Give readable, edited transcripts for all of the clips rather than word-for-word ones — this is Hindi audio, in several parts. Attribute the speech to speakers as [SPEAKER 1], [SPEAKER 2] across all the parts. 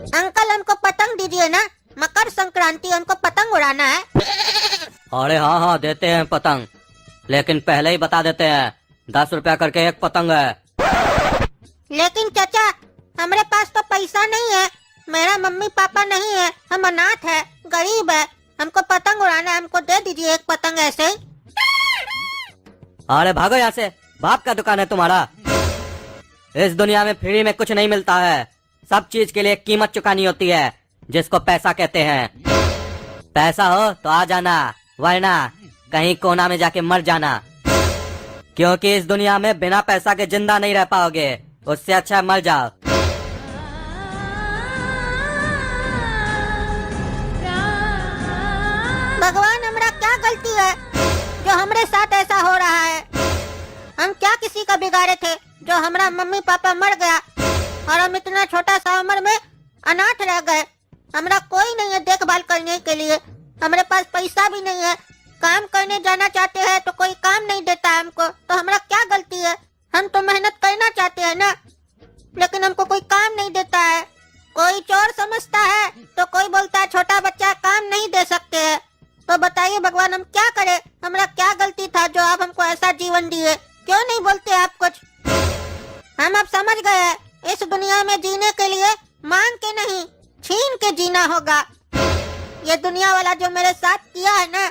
[SPEAKER 1] अंकल हमको पतंग दीजिए ना, मकर संक्रांति हमको पतंग उड़ाना है।
[SPEAKER 2] अरे हाँ हाँ देते हैं पतंग, लेकिन पहले ही बता देते हैं 10 रुपया करके एक पतंग है।
[SPEAKER 1] लेकिन चाचा हमारे पास तो पैसा नहीं है, मेरा मम्मी पापा नहीं है, हम अनाथ है, गरीब है, हमको पतंग उड़ाना है, हमको दे दीजिए एक पतंग ऐसे ही।
[SPEAKER 2] अरे भागो यहाँ से, बाप का दुकान है तुम्हारा। इस दुनिया में फ्री में कुछ नहीं मिलता है, सब चीज के लिए कीमत चुकानी होती है, जिसको पैसा कहते हैं। पैसा हो तो आ जाना, वरना कहीं कोना में जाके मर जाना, क्योंकि इस दुनिया में बिना पैसा के जिंदा नहीं रह पाओगे, उससे अच्छा मर जाओ।
[SPEAKER 1] भगवान हमारा क्या गलती है जो हमारे साथ ऐसा हो रहा है? हम क्या किसी का बिगाड़े थे जो हमारा मम्मी पापा मर गया और हम इतना छोटा सा उम्र में अनाथ रह गए। हमारा कोई नहीं है देखभाल करने के लिए, हमारे पास पैसा भी नहीं है, काम करने जाना चाहते हैं तो कोई काम नहीं देता है हमको, तो हमारा क्या गलती है? हम तो मेहनत करना चाहते हैं ना, लेकिन हमको कोई काम नहीं देता है। कोई चोर समझता है तो कोई बोलता है छोटा बच्चा काम नहीं दे सकते है। तो बताइए भगवान हम क्या करें? हमारा क्या गलती था जो आप हमको ऐसा जीवन दिए? क्यों नहीं बोलते आप कुछ? हम अब समझ गए हैं, इस दुनिया में जीने के लिए मांग के नहीं छीन के जीना होगा। ये दुनिया वाला जो मेरे साथ किया है ना,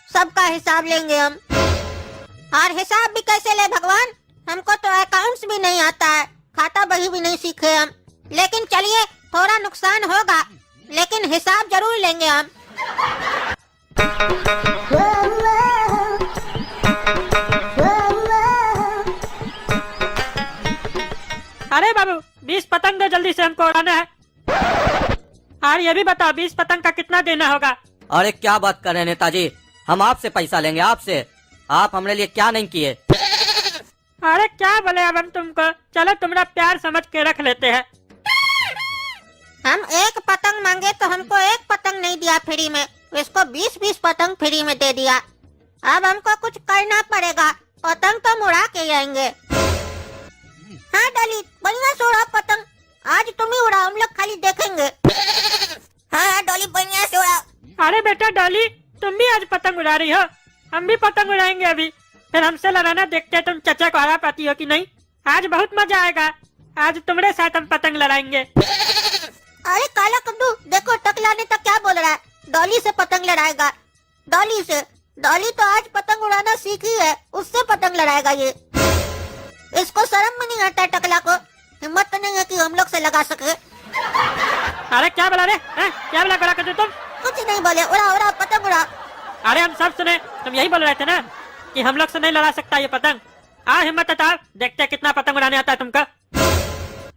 [SPEAKER 1] सबका हिसाब लेंगे हम। और हिसाब भी कैसे ले भगवान? हमको तो अकाउंट्स भी नहीं आता है, खाता बही भी नहीं सीखे हम। लेकिन चलिए थोड़ा नुकसान होगा, लेकिन हिसाब जरूर लेंगे हम।
[SPEAKER 3] अरे बाबू 20 पतंग दो जल्दी से, हमको उड़ाना है। और ये भी बताओ 20 पतंग का कितना देना होगा?
[SPEAKER 2] अरे क्या बात कर रहे हैं नेताजी, हम आपसे पैसा लेंगे, आपसे। आप हमारे लिए क्या नहीं किए?
[SPEAKER 3] अरे क्या बोले अब हम तुमको, चलो तुम्हारा प्यार समझ के रख लेते हैं।
[SPEAKER 1] हम एक पतंग मांगे तो हमको एक पतंग नहीं दिया फ्री में, इसको 20-20 पतंग फ्री में दे दिया। अब हमको कुछ करना पड़ेगा, पतंग तो हम उड़ा के आएंगे। हाँ डॉली बढ़िया से उड़ा पतंग, आज तुम ही उड़ाओ, हम लोग खाली देखेंगे। हाँ डॉली बढ़िया से उड़ाओ।
[SPEAKER 3] अरे बेटा डॉली तुम भी आज पतंग उड़ा रही हो, हम भी पतंग उड़ाएंगे अभी, फिर हमसे लड़ाना, देखते हैं तुम चचा को हरा पाती हो कि नहीं। आज बहुत मजा आएगा, आज तुम्हारे साथ हम पतंग लड़ाएंगे।
[SPEAKER 1] अरे काला कद्दू देखो टकला ने तो क्या बोल रहा है, डॉली से पतंग लड़ाएगा। डॉली से? डॉली तो आज पतंग उड़ाना सीखी है, उससे पतंग लड़ाएगा ये। इसको शर्म भी नहीं आता है टकला को, हिम्मत तो नहीं है कि हम लोग से लगा सके।
[SPEAKER 3] अरे क्या बोला रे, क्या बोला कड़ा कद्दू तुम?
[SPEAKER 1] कुछ नहीं बोले, उड़ा उड़ा पतंग उड़ा।
[SPEAKER 3] अरे हम सब सुने, तुम यही बोल रहे थे ना कि हम लोग से नहीं लड़ा सकता ये पतंग। आ हिम्मत बताओ, देखते हैं कितना पतंग उड़ाने आता है तुमको।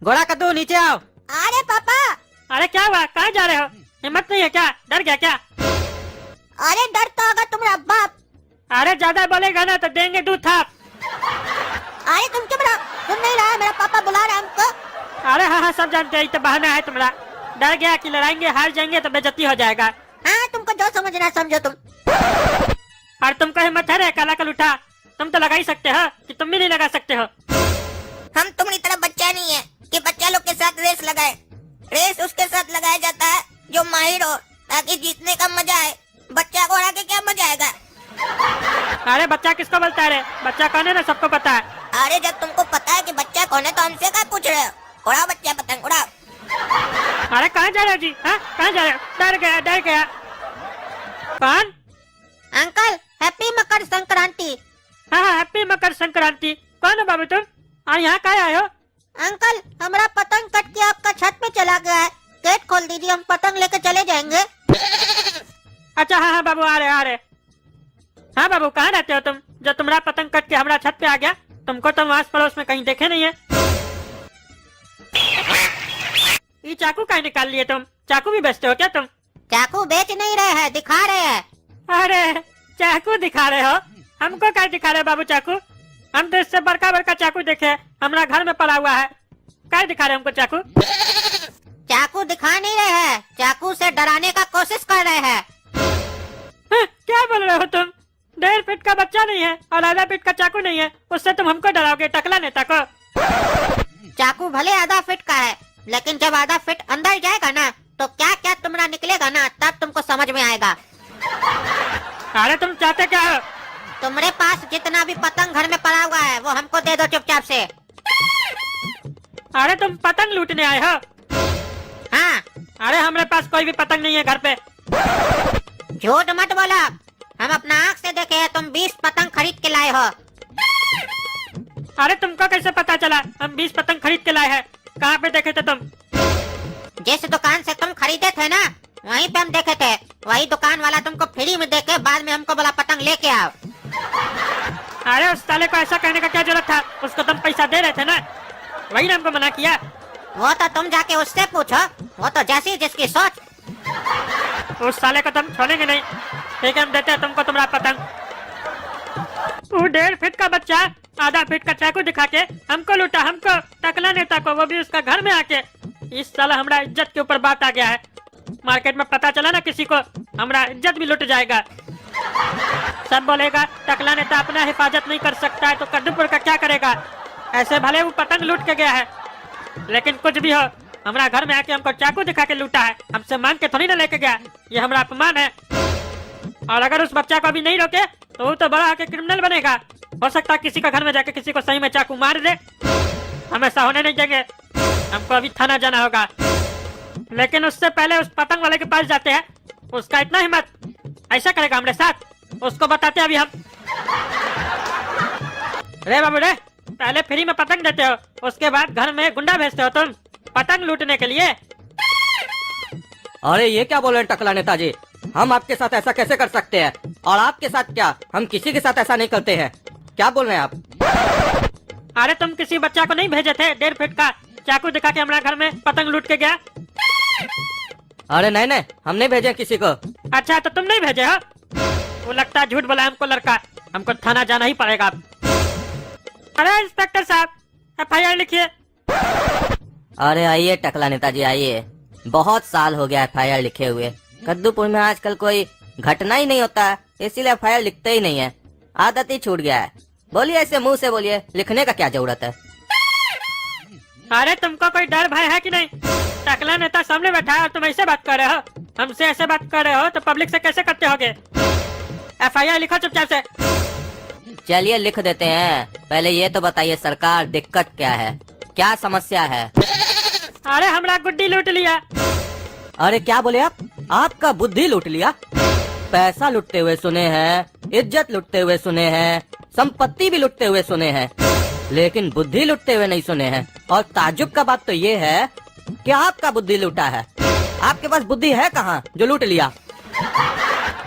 [SPEAKER 2] घोड़ा कद्दू नीचे आओ।
[SPEAKER 1] अरे पापा।
[SPEAKER 3] अरे क्या हुआ, कहाँ जा रहे हो? हिम्मत नहीं है क्या? डर गया क्या?
[SPEAKER 1] अरे डर तो होगा तुम्हारा बाप।
[SPEAKER 3] अरे ज्यादा बोलेगा ना तो देंगे 2 थाप।
[SPEAKER 1] अरे तुम चुप रहो, सुन नहीं रहा, मेरा पापा बुला रहा है हमको।
[SPEAKER 3] अरे हाँ सब जानते हैं, तो बहाना है तुम्हारा। डर गया कि लड़ाएंगे, हार जाएंगे तो बेइज्जती हो जाएगा।
[SPEAKER 1] हाँ तुमको जो समझना समझो तुम।
[SPEAKER 3] और तुमको हिम्मत है रे काला कल उठा, तुम तो लगा ही सकते हो कि तुम भी नहीं लगा सकते हो?
[SPEAKER 1] हम तुम्हारी तरह बच्चा नहीं है कि बच्चा लोग के साथ रेस लगाए। रेस उसके साथ लगाया जाता है जो माहिर हो, ताकि जीतने का मजा आए। बच्चा को हरा के क्या मजा आएगा?
[SPEAKER 3] अरे बच्चा किसको बोलता है रे? बच्चा कौन है ना सबको पता है।
[SPEAKER 1] अरे जब तुमको पता है कि बच्चा कौन है तो हमसे क्या पूछ रहे हो? उड़ाओ बच्चा पतंग उड़ाओ।
[SPEAKER 3] अरे कहाँ जा रहे हो जी? हाँ कहाँ जा रहे हो? डर गया डर गया। कौन?
[SPEAKER 1] Uncle happy Makar Sankranti.
[SPEAKER 3] हाँ हैप्पी मकर संक्रांति। कौन हो बाबू तुम, और यहाँ कहाँ आए हो?
[SPEAKER 1] अंकल हमारा पतंग कट के आपका छत पे चला गया है, गेट खोल दीजिए, हम पतंग लेके चले जाएंगे।
[SPEAKER 3] अच्छा हाँ बाबू आ रहे। हाँ बाबू कहाँ रहते हो तुम, जो तुम्हारा पतंग कट के हमारा छत पे आ गया? तुमको तो आस पड़ोस में कहीं देखे नहीं है। ये चाकू कहीं निकाल लिए तुम? चाकू भी बेचते हो क्या तुम?
[SPEAKER 1] चाकू बेच नहीं रहे हैं, दिखा रहे हैं।
[SPEAKER 3] अरे चाकू दिखा रहे हो? हमको क्या दिखा रहे हो बाबू चाकू? हम तो इससे बड़का बड़का चाकू देखे, हमारा घर में पड़ा हुआ है। क्या दिखा रहे हमको चाकू?
[SPEAKER 1] चाकू दिखा नहीं रहे हैं, चाकू से डराने का कोशिश कर रहे हैं।
[SPEAKER 3] क्या बोल रहे हो तुम? 1.5 फीट का बच्चा नहीं है और आधा फीट का चाकू नहीं है, उससे तुम हमको डराओगे टकला नेता को?
[SPEAKER 1] चाकू भले आधा फीट का है, लेकिन जब आधा फीट अंदर जाएगा ना तो क्या क्या तुमरा निकलेगा ना, तब तुमको समझ में आएगा।
[SPEAKER 3] अरे तुम चाहते क्या हो?
[SPEAKER 1] तुम्हारे पास जितना भी पतंग घर में पड़ा हुआ है वो हमको दे दो चुपचाप से।
[SPEAKER 3] अरे तुम पतंग लूटने आए हो?
[SPEAKER 1] हाँ।
[SPEAKER 3] अरे हमारे पास कोई भी पतंग नहीं है घर पे।
[SPEAKER 1] झूठ मत बोला, हम अपना आँख से देखे हैं, तुम 20 पतंग खरीद के लाए हो।
[SPEAKER 3] अरे तुमको कैसे पता चला हम 20 पतंग खरीद के लाए हैं? कहाँ पे देखे थे तुम?
[SPEAKER 1] जिस दुकान से तुम खरीदे थे ना वहीं पे हम देखे थे। वही दुकान वाला तुमको फ्री में देके बाद में हमको बोला पतंग लेके आओ।
[SPEAKER 3] अरे उस साले को ऐसा कहने का क्या जरूरत था? उसको तुम पैसा दे रहे थे ना, वही ना हमको मना किया।
[SPEAKER 1] वो तो तुम जाके उससे पूछो, वो तो जैसी जिसकी सोच।
[SPEAKER 3] उस साले को तुम छोड़ेंगे नहीं। ठीक है, हम देते हैं तुमको तुम्हारा पतंग। वो 1.5 फीट का बच्चा आधा फीट का चाकू दिखा के हमको लूटा, हमको टकला नेता को, वो भी उसका घर में आके। इस साल हमारा इज्जत के ऊपर बात आ गया है। मार्केट में पता चला ना किसी को, हमारा इज्जत भी लुट जाएगा। सब बोलेगा टकला नेता अपना हिफाजत नहीं कर सकता है तो कद्दूपुर का क्या करेगा। ऐसे भले वो पतंग लूट के गया है, लेकिन कुछ भी हो हमारा घर में आके हमको चाकू दिखा के लूटा है। हमसे मांग के थोड़ी ना लेके गया, ये हमारा अपमान है। और अगर उस बच्चा को अभी नहीं रोके तो वो तो बड़ा आके क्रिमिनल बनेगा। हो सकता है किसी का घर में जाके किसी को सही में चाकू मार दे। हम ऐसा होने नहीं देंगे, हमको अभी थाना जाना होगा। लेकिन उससे पहले उस पतंग वाले के पास जाते हैं। उसका इतना हिम्मत ऐसा करेगा हमारे साथ, उसको बताते हैं अभी हम। रे बाबू रे, पहले फ्री में पतंग देते हो, उसके बाद घर में गुंडा भेजते हो तुम पतंग लूटने के लिए।
[SPEAKER 2] अरे ये क्या बोल रहे हैं टकला नेताजी, हम आपके साथ ऐसा कैसे कर सकते हैं? और आपके साथ क्या, हम किसी के साथ ऐसा नहीं करते हैं। क्या बोल रहे हैं आप?
[SPEAKER 3] अरे तुम किसी बच्चा को नहीं भेजे थे 1.5 फीट का चाकू दिखा के हमारा घर में पतंग लूट के गया?
[SPEAKER 2] अरे नहीं नहीं, हम नहीं भेजे किसी को।
[SPEAKER 3] अच्छा तो तुम नहीं भेजे हो? वो लगता है झूठ बोला हमको लड़का, हमको थाना जाना ही पड़ेगा अब। अरे इंस्पेक्टर साहब, FIR लिखिए।
[SPEAKER 2] अरे आइए टकला नेताजी आइए, बहुत साल हो गया FIR लिखे हुए। कद्दूपुर में आजकल कोई घटना ही नहीं होता है, इसीलिए FIR लिखते ही नहीं है, आदत ही छूट गया है। बोलिए, ऐसे मुंह से बोलिए, लिखने का क्या जरूरत है?
[SPEAKER 3] अरे तुमको कोई डर भय है कि नहीं? टकला नेता सामने बैठा है और तुम ऐसे बात कर रहे हो, हमसे ऐसे बात कर रहे हो तो पब्लिक से कैसे करते होगे? FIR लिखो चुपचाप से।
[SPEAKER 2] चलिए लिख देते हैं, पहले ये तो बताइए सरकार दिक्कत क्या है, क्या समस्या है?
[SPEAKER 3] अरे हमारा गुड्डी लूट लिया।
[SPEAKER 2] अरे क्या बोले आप? आपका बुद्धि लूट लिया? पैसा लूटते हुए सुने हैं, इज्जत लूटते हुए सुने हैं, संपत्ति भी लूटते हुए सुने हैं, लेकिन बुद्धि लूटते हुए नहीं सुने हैं। और ताज्जुब का बात तो ये है कि आपका बुद्धि लूटा है। आपके पास बुद्धि है कहाँ जो लूट लिया?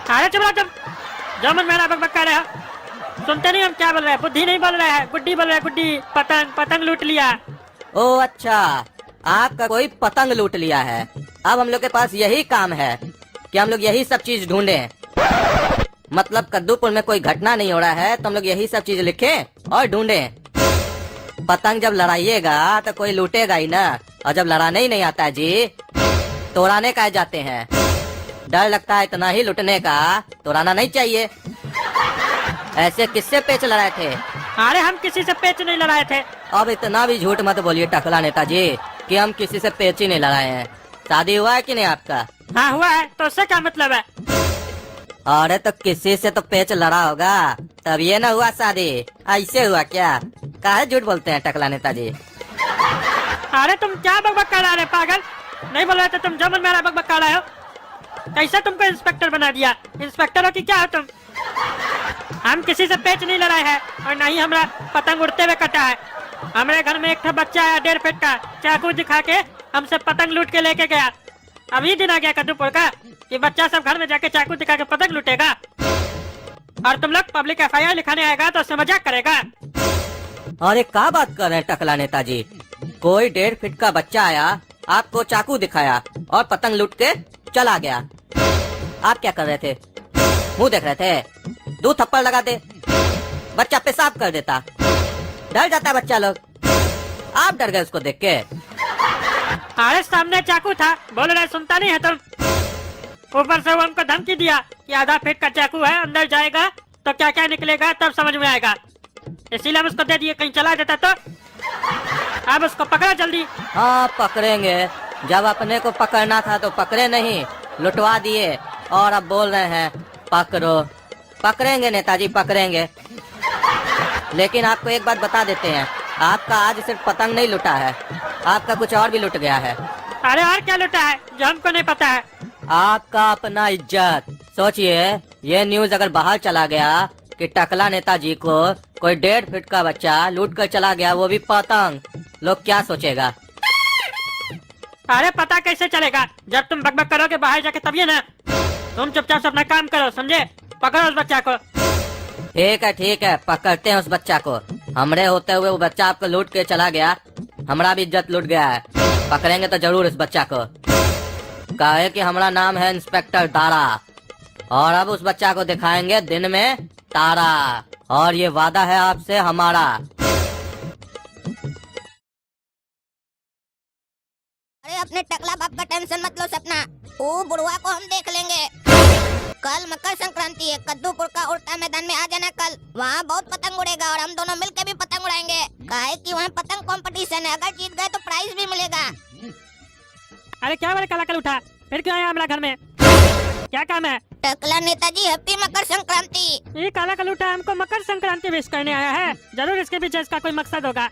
[SPEAKER 3] अरे चुप रहो तुम, जो मन मेरा बकबक कर रहे हो। सुनते नहीं हम क्या बोल रहे हैं? बुद्धि नहीं बोल रहे हैं, गुड्डी बोल रहे हैं। गुड्डी पतंग, पतंग लूट लिया।
[SPEAKER 2] ओ अच्छा, आपका कोई पतंग लूट लिया है। अब हम लोग के पास यही काम है कि हम लोग यही सब चीज ढूंढें। मतलब कद्दूपुर में कोई घटना नहीं हो रहा है तो हम लोग यही सब चीज लिखें और ढूंढें। पतंग जब लड़ाइएगा तो कोई लूटेगा ही ना, और जब लड़ाने ही नहीं आता जी तो उड़ाने का जाते हैं। डर लगता है इतना ही लूटने का, तो उड़ाना नहीं चाहिए। ऐसे किससे पेच लड़ाए थे?
[SPEAKER 3] अरे हम किसी से पेच नहीं लड़ाए थे।
[SPEAKER 2] अब इतना भी झूठ मत बोलिए टकला नेताजी कि हम किसी से पेच ही नहीं लड़ाए हैं। शादी हुआ है कि नहीं आपका?
[SPEAKER 3] हाँ हुआ है, तो उससे क्या मतलब है?
[SPEAKER 2] अरे तो किसी से तो पेच लड़ा होगा, तब ये ना हुआ शादी। ऐसे हुआ क्या? काहे झूठ बोलते हैं टकला नेताजी?
[SPEAKER 3] अरे तुम क्या बकबक कर रहे हो पागल? नहीं बोल रहे थे तुम, जो मन मेरा बकबक कर रहे हो। कैसे तुमको इंस्पेक्टर बना दिया? इंस्पेक्टर हो कि क्या हो तुम? हम किसी से पेच नहीं लड़ाए हैं और न ही हमारा पतंग उड़ते हुए कटा है। हमारे घर में एक था बच्चा है 1.5 फीट का, चाकू दिखा के हमसे पतंग लूट के लेके गया। अभी दिन आ गया कद्दूपुर का कि बच्चा सब घर में जाके चाकू दिखा के पतंग लूटेगा, और तुम लोग पब्लिक FIR लिखाने आएगा तो उससे मजाक करेगा।
[SPEAKER 2] अरे क्या बात कर रहे हैं टकला नेताजी? कोई 1.5 फीट का बच्चा आया, आपको चाकू दिखाया और पतंग लूट के चला गया। आप क्या कर रहे थे? मुंह देख रहे थे? 2 थप्पड़ लगा दे, बच्चा पेशाब कर देता। डर जाता बच्चा लोग, आप डर गए उसको देख के।
[SPEAKER 3] अरे सामने चाकू था, बोल रहे सुनता नहीं है तुम? ऊपर से वो हमको धमकी दिया कि आधा फीट का चाकू है, अंदर जाएगा तो क्या क्या निकलेगा तब समझ में आएगा। इसीलिए हम उसको दे दिए, कहीं चला देता तो। अब उसको पकड़ो जल्दी।
[SPEAKER 2] हाँ पकड़ेंगे, जब अपने को पकड़ना था तो पकड़े नहीं, लुटवा दिए और अब बोल रहे हैं पकड़ो। पकड़ेंगे नेताजी पकड़ेंगे, लेकिन आपको एक बात बता देते हैं, आपका आज सिर्फ पतंग नहीं लुटा है, आपका कुछ और भी लुट गया है।
[SPEAKER 3] अरे और क्या लुटा है जो हमको नहीं पता है?
[SPEAKER 2] आपका अपना इज्जत। सोचिए, ये न्यूज अगर बाहर चला गया कि टकला नेताजी को कोई 1.5 फीट का बच्चा लूट कर चला गया, वो भी पतंग, लोग क्या सोचेगा?
[SPEAKER 3] अरे पता कैसे चलेगा? जब तुम बकबक करोगे बाहर जाके तभी ना। तुम चुपचाप से अपना काम करो, समझे? पकड़ो उस बच्चा को।
[SPEAKER 2] ठीक है, पकड़ते हैं उस बच्चा को। हमरे होते हुए वो बच्चा आपको लूट के चला गया, हमारा भी इज्जत लूट गया है। पकड़ेंगे तो जरूर इस बच्चा को। कहे कि हमारा नाम है इंस्पेक्टर दारा, और अब उस बच्चा को दिखाएंगे दिन में तारा, और ये वादा है आपसे हमारा।
[SPEAKER 1] अरे अपने टकला बाप का टेंशन मत लो सपना, वो बुढ़वा को हम देख लेंगे। कल मकर संक्रांति है, कद्दूपुर का उड़ता मैदान में आ जाना कल। वहाँ बहुत पतंग उड़ेगा और हम दोनों मिलकर भी पतंग उड़ाएंगे। काहे कि वहाँ पतंग कंपटीशन है, अगर जीत गए तो प्राइज भी मिलेगा।
[SPEAKER 3] अरे क्या बड़े कलाकल उठा, फिर क्यों आया हमारा घर में? क्या काम है?
[SPEAKER 1] टकला नेताजी हैप्पी मकर संक्रांति।
[SPEAKER 3] ये काला कलूटा हमको मकर संक्रांति विश करने आया है, जरूर इसके पीछे इसका कोई मकसद होगा।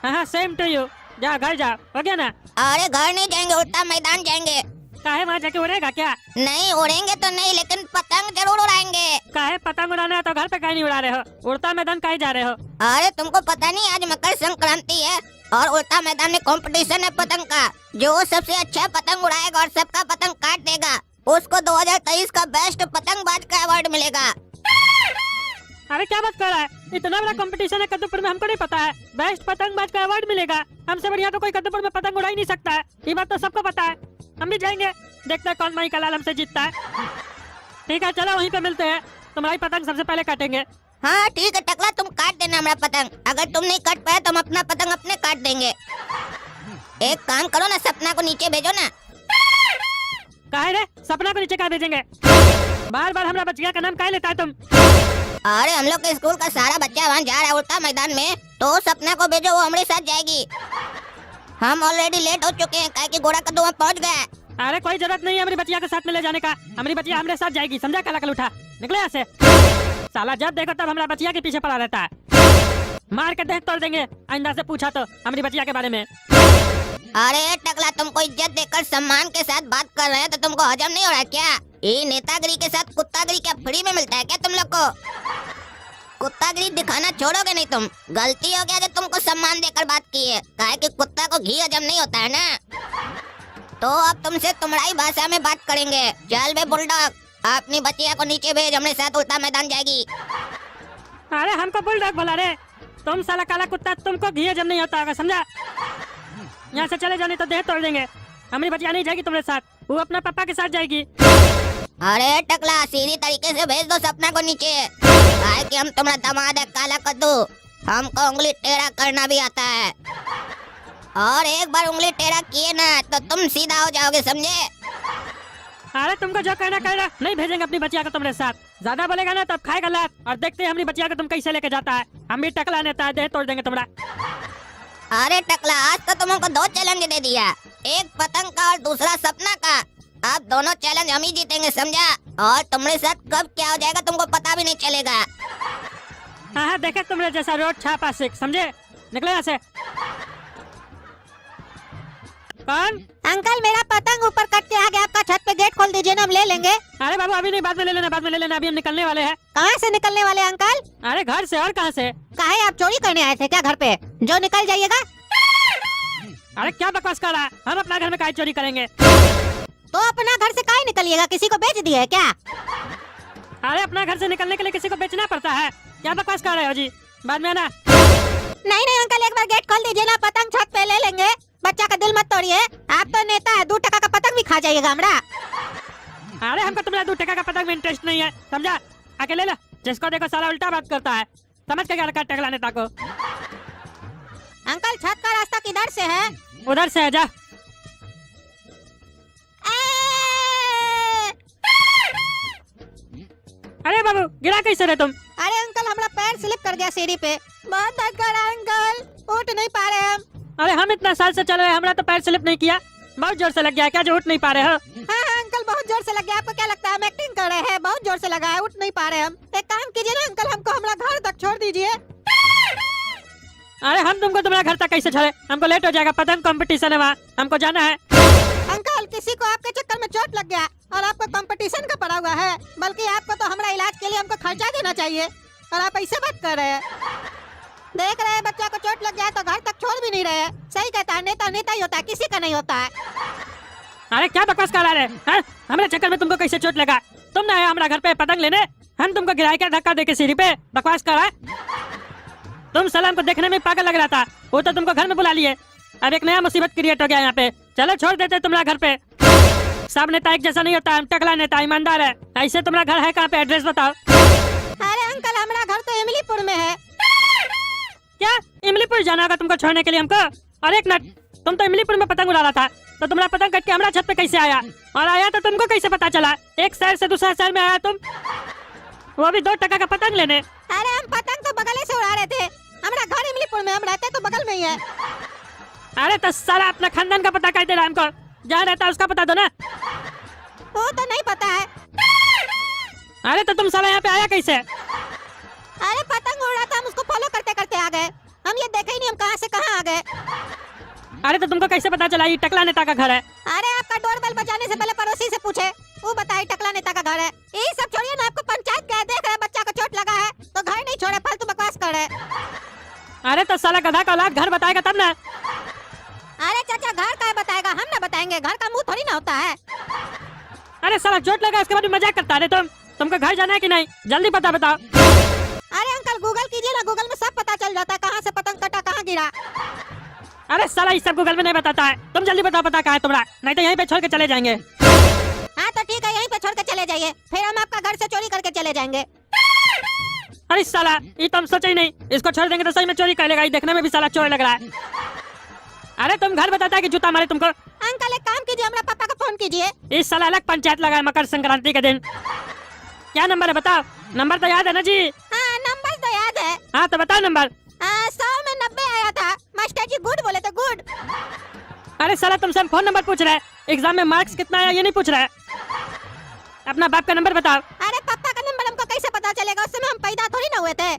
[SPEAKER 3] हाँ सेम टू यू, जाओ घर जाओ, हो गया ना?
[SPEAKER 1] अरे घर नहीं जाएंगे, उड़ता मैदान जाएंगे।
[SPEAKER 3] काहे वहाँ जाके उड़ेगा क्या?
[SPEAKER 1] नहीं उड़ेंगे तो नहीं, लेकिन पतंग जरूर उड़ाएंगे।
[SPEAKER 3] काहे पतंग उड़ाना है तो घर पे काहे नहीं उड़ा रहे हो? उड़ता मैदान काहे जा रहे हो?
[SPEAKER 1] अरे तुमको पता नहीं, आज मकर संक्रांति है और उड़ता मैदान में कंपटीशन है पतंग का। जो सबसे अच्छा पतंग उड़ाएगा और सबका पतंग काट देगा, उसको 2023 का बेस्ट पतंगबाज का अवार्ड मिलेगा।
[SPEAKER 3] अरे क्या बात कर रहा है? इतना बड़ा कंपटीशन है कद्दूपुर में, हमको नहीं पता है बेस्ट पतंगबाज का अवार्ड मिलेगा? हमसे बढ़िया तो कोई कद्दूपुर में पतंग उड़ा ही नहीं सकता है, ये बात तो सबको पता है। हम भी जाएंगे, देखते हैं कौन माई का लाल हमसे जीतता है। ठीक है चलो वहीं पे मिलते हैं, तुम्हारी पतंग सबसे पहले काटेंगे।
[SPEAKER 1] हाँ ठीक है टकला, तुम काट देना हमारा पतंग। अगर तुम नहीं काट पाए तो हम अपना पतंग अपने काट देंगे। एक काम करो ना, सपना को नीचे भेजो ना।
[SPEAKER 3] काहे रे? सपना को नीचे कहाँ भेजेंगे? बार बार हमारा बचिया का नाम काहे लेता है तुम?
[SPEAKER 1] अरे हम लोग के स्कूल का सारा बच्चा वहाँ जा रहा है उड़ता मैदान में, तो सपना को भेजो, वो हमारे साथ जाएगी। हम ऑलरेडी लेट हो चुके हैं, काहे कि घोड़ा कद्दू वहाँ पहुँच गया है।
[SPEAKER 3] अरे कोई जरूरत नहीं है हमारी बचिया के साथ में ले जाने का, हमारी बचिया हमारे साथ जाएगी, समझा? काला कल उठा, निकले यहाँ से। साला जब देखो तब हमारा बचिया के पीछे पड़ा रहता है, मार के देख तोड़ देंगे आइंदा से पूछा तो हमारी बचिया के बारे में।
[SPEAKER 1] अरे टकला, तुमको इज्जत देकर सम्मान के साथ बात कर रहे हैं तो तुमको हजम नहीं हो रहा क्या? ये नेतागिरी के साथ कुत्तागिरी क्या फ्री में मिलता है क्या तुम लोग को? कुत्तागिरी दिखाना छोड़ोगे नहीं तुम। गलती हो गया जो तुमको सम्मान देकर बात की है, काहे कि कुत्ता को घी हजम नहीं होता है ना। तो अब तुमसे तुम्हारी भाषा में बात करेंगे। चल बे बुलडॉग, अपनी बचिया को नीचे भेज, हमने साथ उड़ता मैदान जाएगी।
[SPEAKER 3] अरे हमको बुलडॉग बोला रे? तुम साला काला कुत्ता, तुमको घी हजम नहीं होता होगा, समझा? यहाँ से चले जाने तो देह तोड़ देंगे। हमारी बचिया नहीं जाएगी तुम्हारे साथ, वो अपना पापा के साथ जाएगी।
[SPEAKER 1] अरे टकला, सीधी तरीके से भेज दो सपना को नीचे, काहे कि हम तुम्हारा दामाद है काला कद्दू, हमको उंगली टेढ़ा करना भी आता है। और एक बार उंगली टेढ़ा किए ना तो तुम सीधा हो जाओगे, समझे?
[SPEAKER 3] अरे तुमको जो कहना कहना, नहीं भेजेंगे अपनी बचिया को तुम्हारे साथ। ज्यादा बोलेगा ना तब खाएगा लात, और देखते हैं हमारी बचिया को तुम कैसे लेके जाता है। हम भी टकला नेता है, देह तोड़ देंगे तुम्हारा।
[SPEAKER 1] अरे टकला, आज तो तुमको 2 चैलेंज दे दिया, एक पतंग का और दूसरा सपना का। अब दोनों चैलेंज हम ही जीतेंगे, समझा? और तुम्हारे साथ कब क्या हो जाएगा तुमको पता भी नहीं चलेगा।
[SPEAKER 3] हाँ देखे तुम्हारे जैसा रोड छापा सिख, समझे? निकले यहाँ से। कौन?
[SPEAKER 1] अंकल, मेरा पतंग ऊपर कट के आ गया, आपका छत पे गेट खोल दीजिए ना, हम ले लेंगे।
[SPEAKER 3] अरे बाबू अभी नहीं, बाद में ले लेना, बाद में ले लेना, अभी हम निकलने वाले हैं।
[SPEAKER 1] कहाँ से निकलने वाले अंकल?
[SPEAKER 3] अरे घर से। और कहाँ से?
[SPEAKER 1] काहे, आप चोरी करने आए थे क्या घर पे? जो निकल जाइएगा।
[SPEAKER 3] अरे क्या बकवास कर रहा है? हम अपना घर में काहे चोरी करेंगे?
[SPEAKER 1] तो अपना घर से काहे निकलिएगा, किसी को बेच दिए है क्या?
[SPEAKER 3] अरे अपना घर से निकलने के लिए किसी को बेचना पड़ता है? क्या बकवास कर रहे हो जी? बाद में आना।
[SPEAKER 1] नहीं नहीं अंकल, एक बार गेट खोल दीजिए ना, पतंग छत पे ले लेंगे। बच्चा का दिल मत तोड़िए, आप तो नेता है, 2 टका का पतंग भी खा जाइएगा हमरा।
[SPEAKER 3] अरे हमको तुम्हारा 2 टका का पतंग में इंटरेस्ट नहीं है, समझा? आके ले लो, जिसको देखो साला उल्टा बात करता है, समझ के क्या रखा टकला नेता को?
[SPEAKER 1] अंकल, छत का रास्ता किधर से है?
[SPEAKER 3] उधर से है, जा। अरे बाबू गिरा कैसे रहे तुम?
[SPEAKER 1] अरे अंकल, हमारा पैर स्लिप कर गया सीढ़ी पे, बहुत दर्द कर रहा है अंकल। उठ नहीं पा रहे हम।
[SPEAKER 3] अरे हम इतना साल से चल रहे हैं, हमारा तो पैर स्लिप नहीं किया, बहुत जोर से लग गया क्या जो उठ नहीं पा रहे हो?
[SPEAKER 1] हाँ हाँ अंकल, बहुत जोर से लग गया। आपको क्या लगता है हम एक्टिंग कर रहे हैं? बहुत जोर से लगा है, उठ नहीं पा रहे हम। एक काम कीजिए ना अंकल, हमको हमारा घर तक छोड़ दीजिए।
[SPEAKER 3] अरे हम तुमको तुम्हारा घर तक कैसे छोड़े? हमको लेट हो जाएगा, पतंग कंपटीशन है वहाँ, हमको जाना है।
[SPEAKER 1] अंकल किसी को आपके चक्कर में चोट लग गया और आपको कंपटीशन का पड़ा हुआ है, बल्कि आपको तो हमारा इलाज के लिए हमको खर्चा देना चाहिए और आप ऐसे बात कर रहे हैं। देख रहे हैं बच्चा को चोट लग गया तो घर तक छोड़ भी नहीं रहे हैं। सही कहता है, नेता नेता ही होता है, किसी का नहीं होता है।
[SPEAKER 3] अरे क्या बकवास कर रहे हैं? हमारे चक्कर में तुमको कैसे चोट लगा? तुम ना आए हमारा घर पे पतंग लेने, हम तुमको गिराए क्या धक्का देके सीढ़ी पे? बकवास कर रहा है। तुम सलाम को देखने में पागल लग रहा था, वो तो तुमको घर में बुला लिए। अब एक नया मुसीबत क्रिएट हो गया यहाँ पे। चलो छोड़ देते तुम्हारा घर पे। सब नेता एक जैसा नहीं होता, हम टकला नेता ईमानदार है। ऐसे तुम्हारा घर है कहाँ पे? एड्रेस बताओ।
[SPEAKER 1] अरे अंकल हमारा घर तो इमलीपुर में है।
[SPEAKER 3] क्या इमलीपुर जाना होगा तुमको छोड़ने के लिए हमको? और एक मिनट, तुम तो इमलीपुर में पतंग उड़ा रहा था, तो तुम्हारा पतंग कट के हमारा छत पे कैसे आया? और आया तो तुमको कैसे पता चला? एक शहर से दूसरा शहर में आया तुम, वो भी 2 टका का पतंग लेने।
[SPEAKER 1] अरे हम पतंग तो बगल से उड़ा रहे थे, हमारा घर इमलीपुर में, हम रहते तो बगल में ही है।
[SPEAKER 3] अरे तो साला अपना खानदान का पता कह दे रहा है हमको, जहाँ रहता है उसका पता दो ना।
[SPEAKER 1] वो तो नहीं पता है।
[SPEAKER 3] अरे तो तुम साला यहाँ पे आया कैसे?
[SPEAKER 1] अरे पतंग उड़ रहा था, हम उसको फॉलो करते करते आ गए। हम ये देखे ही नहीं हम कहाँ से कहाँ आ गए।
[SPEAKER 3] अरे तो तुमको कैसे पता चला ये टकला नेता का घर है?
[SPEAKER 1] अरे आपका डोरबेल बजाने से पहले पड़ोसी से पूछे, वो बताए टकला नेता का घर है। यही सब छोड़िए ना, आपको पंचायत गए, देख रहे बच्चा को चोट लगा है तो घर नहीं छोड़े, फालतू बकवास कर रहे।
[SPEAKER 3] अरे तो साला गधा का औलाद घर बताएगा तब ना।
[SPEAKER 1] अरे चाचा घर का बताएगा, हम ना बताएंगे, घर का मुंह थोड़ी ना होता है।
[SPEAKER 3] अरे साला चोट लगा उसके बाद भी मजाक करता है तुमको घर जाना है कि नहीं? जल्दी पता बताओ।
[SPEAKER 1] अरे अंकल गूगल कीजिए ना, गूगल में सब पता चल जाता है, कहाँ से पतंग कटा कहाँ गिरा।
[SPEAKER 3] अरे साला ये सब गूगल में नहीं बताता है, तुम जल्दी बताओ पता कहाँ है तुम्हारा, नहीं तो यहीं पे छोड़ के चले जाएंगे।
[SPEAKER 1] हाँ तो ठीक है, यहीं पे छोड़ के चले जाइए, फिर हम आपका घर से चोरी करके चले जाएंगे।
[SPEAKER 3] अरे साला ये तो हम सोचे ही नहीं, इसको छोड़ देंगे तो सही में चोरी कर लेगा, ये देखने में भी साला चोर लग रहा है। अरे तुम घर बताता है कि जूता मारे तुमको।
[SPEAKER 1] अंकल एक काम कीजिए, हमारे पापा को फोन कीजिए।
[SPEAKER 3] इस साला अलग पंचायत लगा है मकर संक्रांति के दिन। क्या नंबर है बताओ? नंबर तो याद है ना जी?
[SPEAKER 1] हाँ नंबर तो याद है।
[SPEAKER 3] हाँ तो बताओ नंबर।
[SPEAKER 1] 100 में 90 आया था, मास्टर जी गुड बोले थे, गुड।
[SPEAKER 3] अरे साला तुमसे हम फोन नंबर पूछ रहे हैं, एग्जाम में मार्क्स कितना आया ये नहीं पूछ रहा है। अपना बाप का नंबर बताओ।
[SPEAKER 1] अरे पापा का नंबर हमको कैसे पता चलेगा, उस समय हम पैदा थोड़ी ना हुए थे।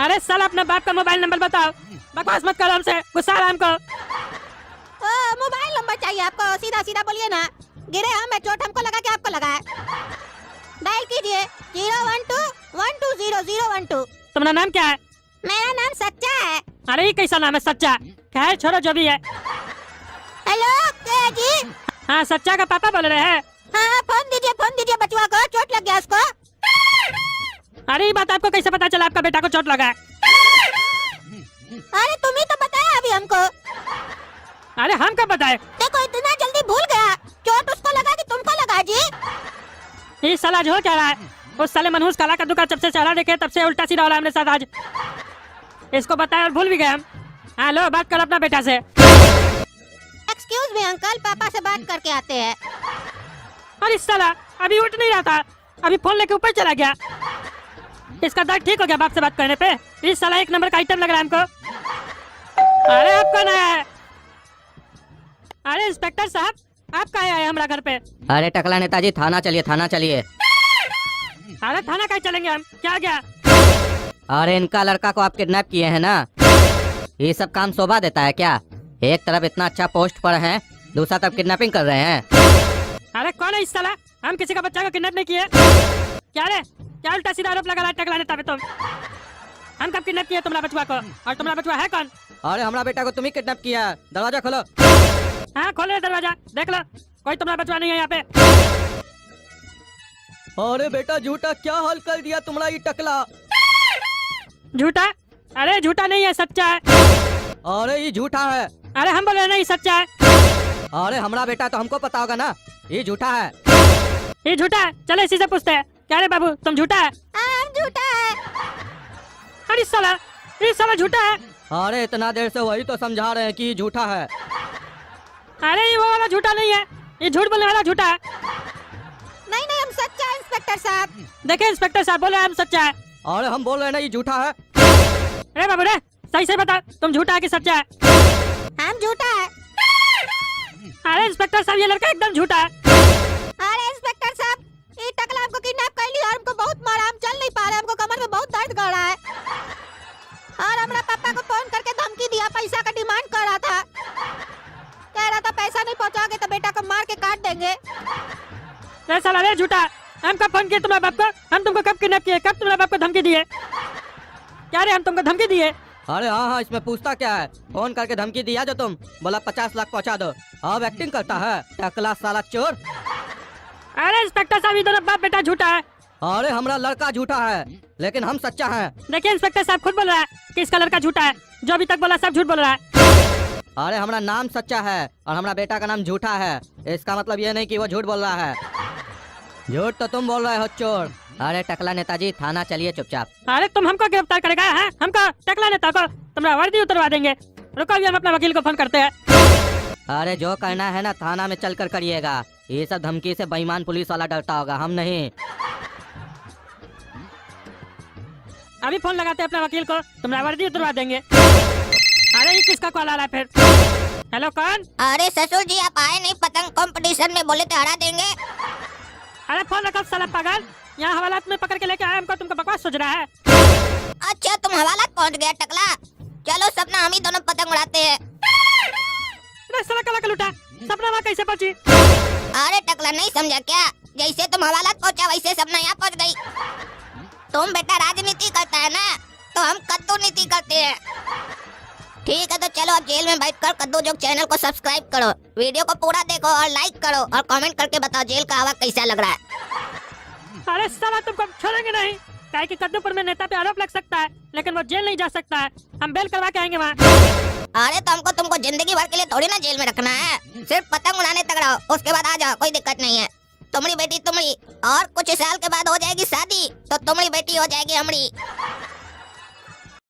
[SPEAKER 3] अरे साला अपना बाप का मोबाइल नंबर बताओ, बकवास मत करो हमसे, गुस्सा आ रहा है हमको।
[SPEAKER 1] मोबाइल नंबर चाहिए आपको? सीधा सीधा बोलिए ना, गिरे हमें चोट हमको लगा कि आपको लगा है। डायल कीजिए 012120012।
[SPEAKER 3] तुम्हारा नाम क्या है?
[SPEAKER 1] मेरा नाम सच्चा है।
[SPEAKER 3] अरे ये कैसा नाम है सच्चा? खैर छोड़ो जो भी है।
[SPEAKER 1] हेलो क्या जी?
[SPEAKER 3] हाँ सच्चा का पापा बोल रहे हैं।
[SPEAKER 1] हाँ फोन दीजिए बचवा को, चोट लग गया उसको।
[SPEAKER 3] अरे ये बात आपको कैसे पता चला आपका बेटा को चोट लगा है?
[SPEAKER 1] अरे तुम ही तो बताया अभी हमको।
[SPEAKER 3] अरे हम कब बताए?
[SPEAKER 1] देखो इतना जल्दी भूल गया, चोट उसको लगा कि तुमको लगा जी?
[SPEAKER 3] ये साला जो क्या रहा है, उस साले मनहूस काला कद्दू का जब से चेहरा देखे तब से उल्टा सीधा हो रहा है हमरे साथ आज। इसको बताया और भूल भी गए हम। हाँ लो बात करो अपना बेटा से।
[SPEAKER 1] एक्सक्यूज मी अंकल, पापा से बात करके आते हैं।
[SPEAKER 3] अरे साला अभी उठ नहीं रहा था, अभी फोन लेके ऊपर चला गया। इसका दर्द ठीक हो गया बाप से बात करने पे? इस साला एक नंबर का आइटम लग रहा है हमको। अरे आप कौन है? अरे इंस्पेक्टर साहब आप कहाँ आए हमारा घर पे?
[SPEAKER 2] अरे टकला नेताजी थाना चलिए, थाना चलिए।
[SPEAKER 3] अरे थाना कहाँ चलेंगे हम, क्या गया?
[SPEAKER 2] अरे इनका लड़का को आप किडनैप किए हैं ना, ये सब काम शोभा देता है क्या? एक तरफ इतना अच्छा पोस्ट पर है, दूसरा तरफ किडनैपिंग कर रहे हैं।
[SPEAKER 3] अरे कौन है इस साला? हम किसी का बच्चा को किडनैप नहीं किए। क्या रे, क्या उल्टा सीधा आरोप लगा रहा है टकला नेता पे तुम? हम कब किडनैप किए तुम्हारा बचवा को? और तुम्हारा बचवा है कौन?
[SPEAKER 2] अरे हमारा बेटा को तुम ही किडनैप किया है, दरवाजा खोलो।
[SPEAKER 3] हाँ खोले दरवाजा, देख लो कोई तुम्हारा बचवा नहीं है यहाँ पे।
[SPEAKER 2] अरे बेटा झूठा क्या हाल कर दिया तुम्हारा ये टकला।
[SPEAKER 3] झूठा? अरे झूठा नहीं है, सच्चा है।
[SPEAKER 2] अरे ये झूठा है।
[SPEAKER 3] अरे हम बोले नहीं सच्चा है।
[SPEAKER 2] अरे हमारा बेटा तो हमको पता होगा ना, ये झूठा है।
[SPEAKER 3] ये झूठा है? चले इसी से पूछते हैं। क्या रे बाबू तुम झूठा है?
[SPEAKER 1] झूठा है।
[SPEAKER 3] अरे साला झूठा है।
[SPEAKER 2] अरे इतना देर से वही तो समझा रहे हैं कि ये झूठा है।
[SPEAKER 3] अरे ये वो वाला झूठा नहीं है, ये झूठ बोलने वाला झूठा है।
[SPEAKER 1] नहीं नहीं हम सच्चा है इंस्पेक्टर साहब।
[SPEAKER 3] देखिए इंस्पेक्टर साहब बोले हम सच्चा है।
[SPEAKER 2] अरे हम बोल रहे हैं ना ये झूठा है।
[SPEAKER 3] अरे बाबू रे सही से बता, तुम झूठा है कि सच्चा है?
[SPEAKER 1] हम झूठा है।
[SPEAKER 3] अरे इंस्पेक्टर साहब, ये लड़का एकदम झूठा है।
[SPEAKER 1] अरे इंस्पेक्टर साहब, ये टकला हमको किडनैप कर लिया और हमको बहुत मारा, हम चल नहीं पा रहे, हमको कमर में बहुत दर्द कर रहा है। और हमारा पापा को फोन करके धमकी दिया, पैसा का डिमांड कर रहा था, कह रहा था पैसा नहीं पहुंचाओगे तो बेटा को मार के काट देंगे।
[SPEAKER 3] रे साला रे झूठा, हम कब फोन किए तुम्हारे बाप को? हम तुमको कब किडनैप किए? कब तुम्हारे बाप को धमकी दिए? क्या रे, हम तुमको धमकी दिए?
[SPEAKER 2] अरे हाँ, इसमें पूछता क्या है? फोन करके धमकी दिया जो तुम, बोला 50 लाख पहुंचा दो। अब एक्टिंग करता है टकला साला चोर।
[SPEAKER 3] अरे इंस्पेक्टर साहब, ये दोनों बाप बेटा झूठा है।
[SPEAKER 2] अरे हमारा लड़का झूठा है, लेकिन हम सच्चा हैं।
[SPEAKER 3] देखिए इंस्पेक्टर साहब खुद बोल रहा है कि इसका लड़का झूठा है, जो अभी तक बोला सब झूठ बोल रहा है।
[SPEAKER 2] अरे हमारा नाम सच्चा है और हमारा बेटा का नाम झूठा है, इसका मतलब ये नहीं कि वो झूठ बोल रहा है। झूठ तो तुम बोल रहे हो चोर। अरे टकला नेताजी, थाना चलिए चुपचाप।
[SPEAKER 3] अरे तुम हमको गिरफ्तार करेगा है? हमको टकला नेता को तुम्हारा वर्दी उतरवा देंगे। रुको, अभी हम अपना वकील को फोन करते हैं।
[SPEAKER 2] अरे जो करना है ना थाना में चल कर करिएगा, ये सब धमकी से बेईमान पुलिस वाला डरता होगा, हम नहीं।
[SPEAKER 3] अभी फोन लगाते हैं अपना वकील को, तुम्हारा वर्दी उतरवा देंगे। अरे ये किसका कॉल आ रहा है फिर? हेलो, कौन?
[SPEAKER 1] अरे ससुर जी, आप आए नहीं पतंग कंपटीशन में, बोले थे हरा देंगे।
[SPEAKER 3] अरे फोन रखो साला पागल, यहाँ हवालात में पकड़ के लेके आया हमको, तुमको बकवास सोच रहा है?
[SPEAKER 1] अच्छा, तुम हवालात पहुंच गया टकला, चलो सपना हम ही दोनों पतंग उड़ाते हैं।
[SPEAKER 3] अरे साला काला कलूटा, सपना वहाँ कैसे पहुंची?
[SPEAKER 1] अरे टकला, नहीं समझा क्या? जैसे तुम हवालात पहुंचा वैसे सपना यहाँ पहुंच गई। तुम बेटा राजनीति करता है ना, तो हम कद्दू नीति करते हैं। ठीक है, तो चलो अब जेल में बैठकर कद्दू जोक चैनल को सब्सक्राइब करो, वीडियो को पूरा देखो और लाइक करो और कमेंट करके बताओ जेल का हवा कैसा लग रहा है।
[SPEAKER 3] अरे साला, तुमको छोड़ेंगे नहीं, काहे कि कद्दूपुर में नेता पे आरोप लग सकता है, लेकिन वो जेल नहीं जा सकता है। हम बेल करवा के आएंगे वहाँ।
[SPEAKER 1] अरे तो हमको तुमको जिंदगी भर के लिए थोड़ी ना जेल में रखना है, सिर्फ पतंग उड़ाने तक रहो, उसके बाद आ जाओ, कोई दिक्कत नहीं है। तुम्हारी बेटी तुम्हारी, और कुछ साल के बाद हो जाएगी शादी, तो तुम्हारी बेटी हो जाएगी हमारी।